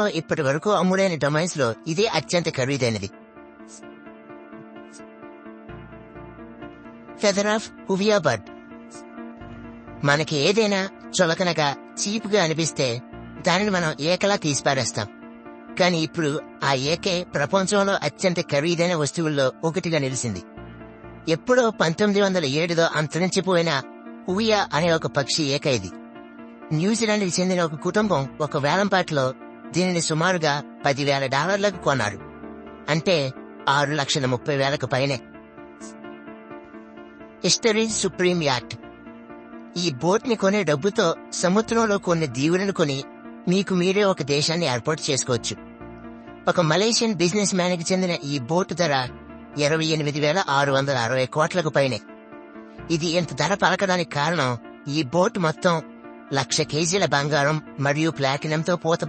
ఇప్పటి వరకు అమ్ముడైన డొమైన్స్ లో ఇదే అత్యంత ఖరీదైనది. Feather of huia bird. మనకి ఏదైనా చులకనగా చీప్ గా అనిపిస్తే దానిని మనం ఏకలా తీసిపారేస్తాం. కానీ ఇప్పుడు ఆ ఏకే ప్రపంచంలో అత్యంత ఖరీదైన వస్తువుల్లో ఒకటిగా నిలిచింది. ఎప్పుడో 1907లో అంతరించిపోయిన హువియా అనే ఒక పక్షి ఏక ఇది. న్యూజిలాండ్కి చెందిన ఒక కుటుంబం ఒక వేలంపాటలో దీనిని సుమారుగా $10,000 కొన్నారు. అంటే 6,30,000 పైనే. History supreme act. ఈ బోట్ ని కొనే డబ్బుతో సముద్రంలో కొన్ని దీవులను కొని మీకు మీరే ఒక దేశాన్ని ఏర్పాటు చేసుకోవచ్చు. ఒక మలేషియన్ బిజినెస్ మ్యాన్ కి చెందిన ఈ బోటు ధర 28,660 కోట్లకు పైనే. ఇది ఇంత ధర పలకడానికి కారణం ఈ బోట్ మొత్తం 1,00,000 కేజీల బంగారం మరియు ప్లాటినంతో పూత